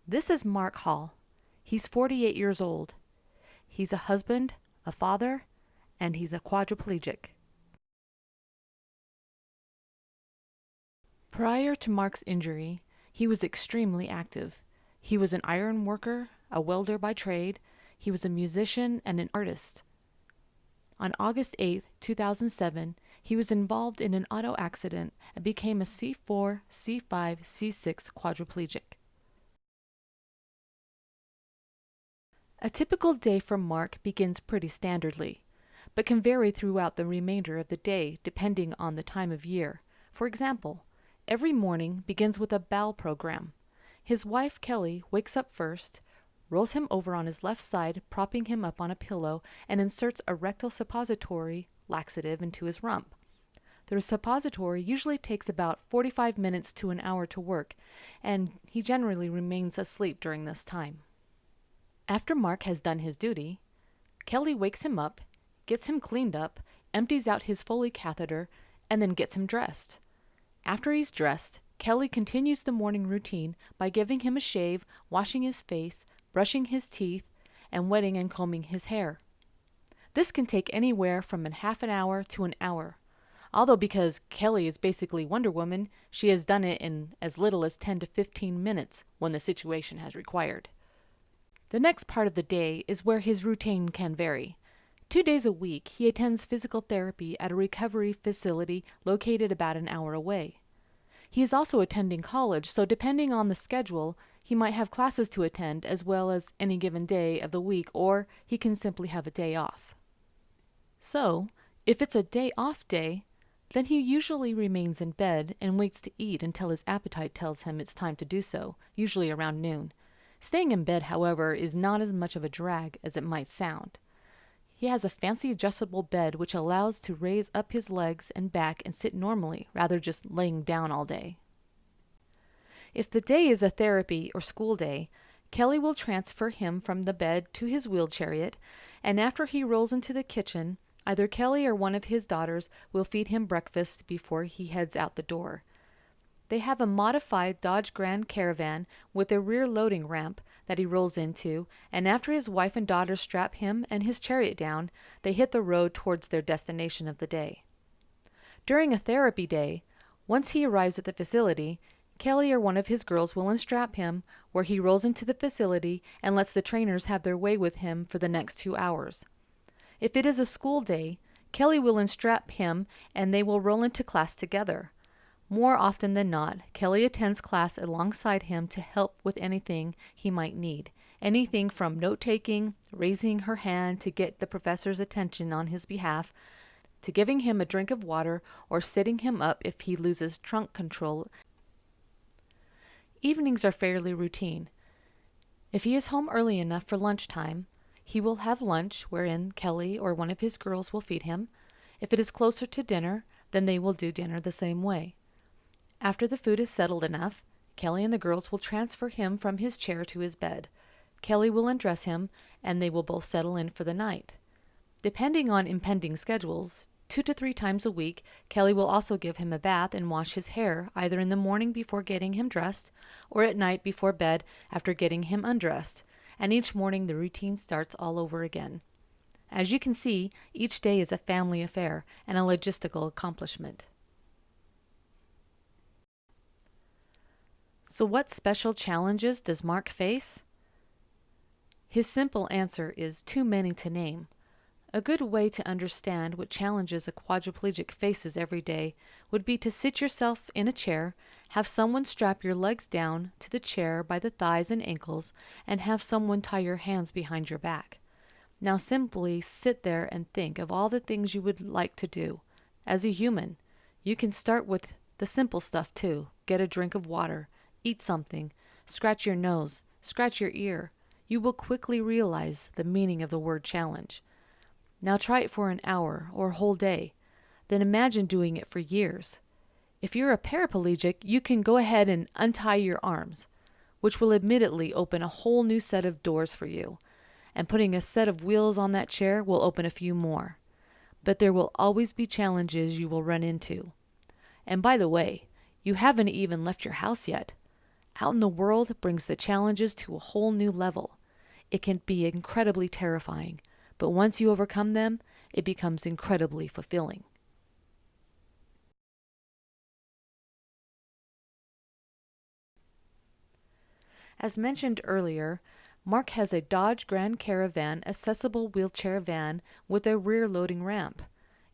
This is Mark Hall. He's 48 years old. He's a husband, a father, and he's a quadriplegic. Prior to Mark's injury, he was extremely active. He was an iron worker, a welder by trade. He was a musician and an artist. On August 8, 2007, he was involved in an auto accident and became a C4, C5, C6 quadriplegic. A typical day for Mark begins pretty standardly, but can vary throughout the remainder of the day depending on the time of year. For example, every morning begins with a bowel program. His wife, Kelly, wakes up first, rolls him over on his left side, propping him up on a pillow, and inserts a rectal suppository laxative into his rump. The suppository usually takes about 45 minutes to an hour to work, and he generally remains asleep during this time. After Mark has done his duty, Kelly wakes him up, gets him cleaned up, empties out his Foley catheter, and then gets him dressed. After he's dressed, Kelly continues the morning routine by giving him a shave, washing his face, brushing his teeth, and wetting and combing his hair. This can take anywhere from a half an hour to an hour. Although because Kelly is basically Wonder Woman, she has done it in as little as 10 to 15 minutes when the situation has required. The next part of the day is where his routine can vary. 2 days a week, he attends physical therapy at a recovery facility located about an hour away. He is also attending college, so depending on the schedule, he might have classes to attend as well as any given day of the week, or he can simply have a day off. So, if it's a day off day, then he usually remains in bed and waits to eat until his appetite tells him it's time to do so, usually around noon. Staying in bed, however, is not as much of a drag as it might sound. He has a fancy adjustable bed which allows to raise up his legs and back and sit normally, rather just laying down all day. If the day is a therapy or school day, Kelly will transfer him from the bed to his wheel chariot, and after he rolls into the kitchen, either Kelly or one of his daughters will feed him breakfast before he heads out the door. They have a modified Dodge Grand Caravan with a rear loading ramp that he rolls into, and after his wife and daughter strap him and his chariot down, they hit the road towards their destination of the day. During a therapy day, once he arrives at the facility, Kelly or one of his girls will unstrap him, where he rolls into the facility and lets the trainers have their way with him for the next 2 hours. If it is a school day, Kelly will unstrap him and they will roll into class together. More often than not, Kelly attends class alongside him to help with anything he might need. Anything from note-taking, raising her hand to get the professor's attention on his behalf, to giving him a drink of water or sitting him up if he loses trunk control. Evenings are fairly routine. If he is home early enough for lunchtime, he will have lunch wherein Kelly or one of his girls will feed him. If it is closer to dinner, then they will do dinner the same way. After the food is settled enough, Kelly and the girls will transfer him from his chair to his bed. Kelly will undress him, and they will both settle in for the night. Depending on impending schedules, 2 to 3 times a week, Kelly will also give him a bath and wash his hair, either in the morning before getting him dressed, or at night before bed after getting him undressed, and each morning the routine starts all over again. As you can see, each day is a family affair and a logistical accomplishment. So what special challenges does Mark face? His simple answer is too many to name. A good way to understand what challenges a quadriplegic faces every day would be to sit yourself in a chair, have someone strap your legs down to the chair by the thighs and ankles, and have someone tie your hands behind your back. Now simply sit there and think of all the things you would like to do. As a human, you can start with the simple stuff too. Get a drink of water. Eat something, scratch your nose, scratch your ear. You will quickly realize the meaning of the word challenge. Now try it for an hour or a whole day. Then imagine doing it for years. If you're a paraplegic, you can go ahead and untie your arms, which will admittedly open a whole new set of doors for you. And putting a set of wheels on that chair will open a few more. But there will always be challenges you will run into. And by the way, you haven't even left your house yet. out in the world brings the challenges to a whole new level. It can be incredibly terrifying, but once you overcome them, it becomes incredibly fulfilling. As mentioned earlier, Mark has a Dodge Grand Caravan accessible wheelchair van with a rear loading ramp.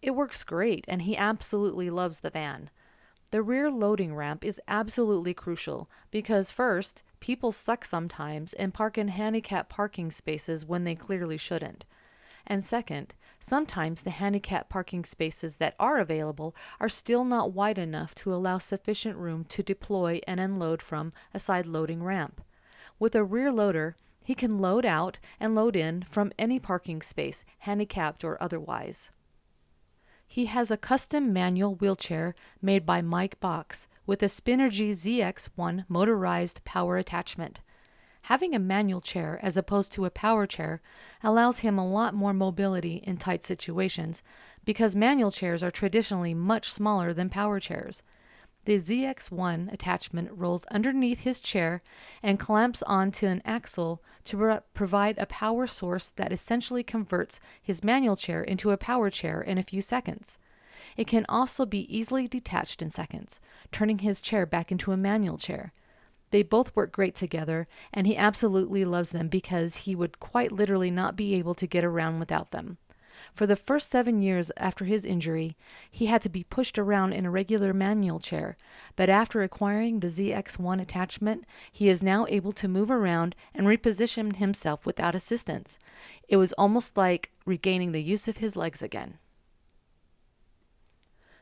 It works great, and he absolutely loves the van. The rear loading ramp is absolutely crucial because, first, people suck sometimes and park in handicapped parking spaces when they clearly shouldn't. And second, sometimes the handicapped parking spaces that are available are still not wide enough to allow sufficient room to deploy and unload from a side loading ramp. With a rear loader, he can load out and load in from any parking space, handicapped or otherwise. He has a custom manual wheelchair made by Mike Box with a Spinergy ZX1 motorized power attachment. Having a manual chair as opposed to a power chair allows him a lot more mobility in tight situations because manual chairs are traditionally much smaller than power chairs. The ZX1 attachment rolls underneath his chair and clamps onto an axle to provide a power source that essentially converts his manual chair into a power chair in a few seconds. It can also be easily detached in seconds, turning his chair back into a manual chair. They both work great together, and he absolutely loves them because he would quite literally not be able to get around without them. For the first 7 years after his injury, he had to be pushed around in a regular manual chair, but after acquiring the ZX1 attachment, he is now able to move around and reposition himself without assistance. It was almost like regaining the use of his legs again.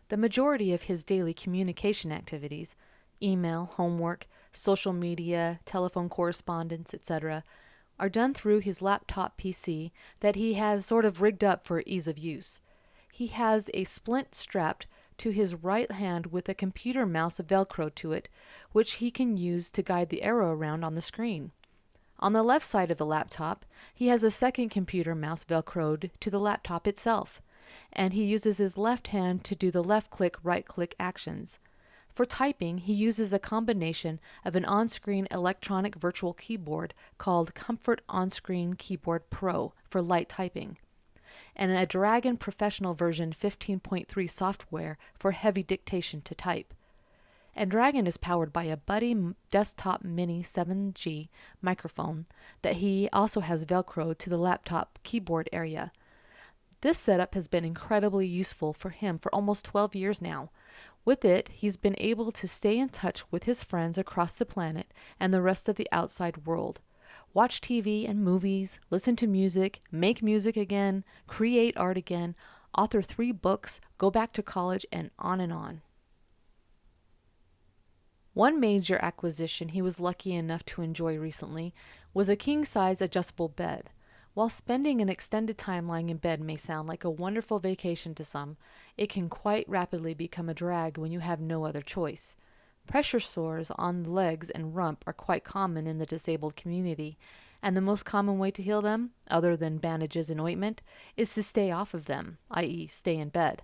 The majority of his daily communication activities, email, homework, social media, telephone correspondence, etc., are done through his laptop PC that he has sort of rigged up for ease of use. He has a splint strapped to his right hand with a computer mouse velcroed to it, which he can use to guide the arrow around on the screen. On the left side of the laptop, he has a second computer mouse velcroed to the laptop itself, and he uses his left hand to do the left-click, right-click actions. For typing, he uses a combination of an on-screen electronic virtual keyboard called Comfort On-Screen Keyboard Pro for light typing, and a Dragon Professional version 15.3 software for heavy dictation to type. And Dragon is powered by a Buddy Desktop Mini 7G microphone that he also has velcroed to the laptop keyboard area. This setup has been incredibly useful for him for almost 12 years now. With it, he's been able to stay in touch with his friends across the planet and the rest of the outside world, watch TV and movies, listen to music, make music again, create art again, author 3 books, go back to college, and on and on. One major acquisition he was lucky enough to enjoy recently was a king-size adjustable bed. While spending an extended time lying in bed may sound like a wonderful vacation to some, it can quite rapidly become a drag when you have no other choice. Pressure sores on the legs and rump are quite common in the disabled community, and the most common way to heal them, other than bandages and ointment, is to stay off of them, i.e., stay in bed.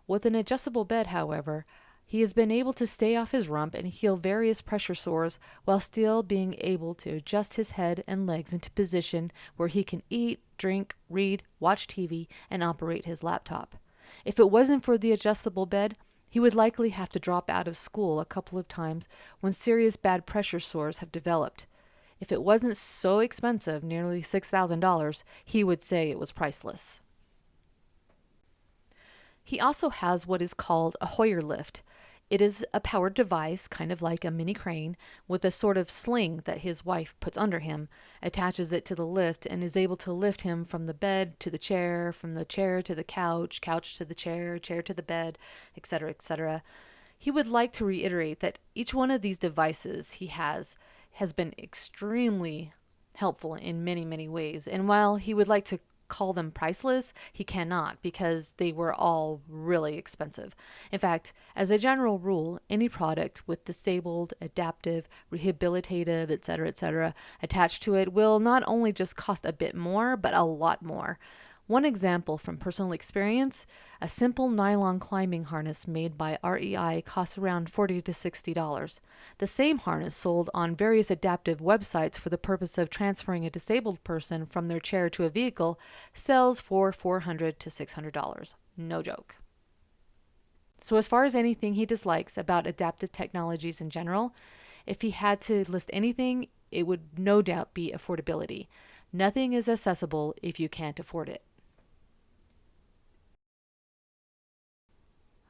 With an adjustable bed, however, he has been able to stay off his rump and heal various pressure sores while still being able to adjust his head and legs into position where he can eat, drink, read, watch TV, and operate his laptop. If it wasn't for the adjustable bed, he would likely have to drop out of school a couple of times when serious bad pressure sores have developed. If it wasn't so expensive, nearly $6,000, he would say it was priceless. He also has what is called a Hoyer lift. It is a powered device, kind of like a mini crane, with a sort of sling that his wife puts under him, attaches it to the lift, and is able to lift him from the bed to the chair, from the chair to the couch, couch to the chair, chair to the bed, etc., etc. He would like to reiterate that each one of these devices he has been extremely helpful in many, many ways, and while he would like to call them priceless, he cannot because they were all really expensive. In fact, as a general rule, any product with disabled, adaptive, rehabilitative, etc., attached to it will not only just cost a bit more, but a lot more. One example from personal experience, a simple nylon climbing harness made by REI costs around $40 to $60. The same harness sold on various adaptive websites for the purpose of transferring a disabled person from their chair to a vehicle sells for $400 to $600. No joke. So as far as anything he dislikes about adaptive technologies in general, if he had to list anything, it would no doubt be affordability. Nothing is accessible if you can't afford it.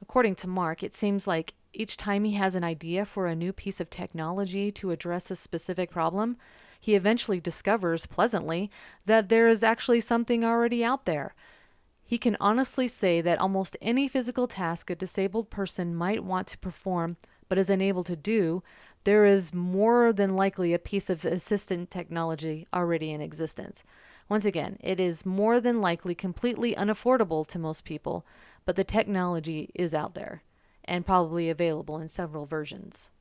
According to Mark, it seems like each time he has an idea for a new piece of technology to address a specific problem, he eventually discovers, pleasantly, that there is actually something already out there. He can honestly say that almost any physical task a disabled person might want to perform but is unable to do, there is more than likely a piece of assistant technology already in existence. Once again, it is more than likely completely unaffordable to most people, but the technology is out there and probably available in several versions.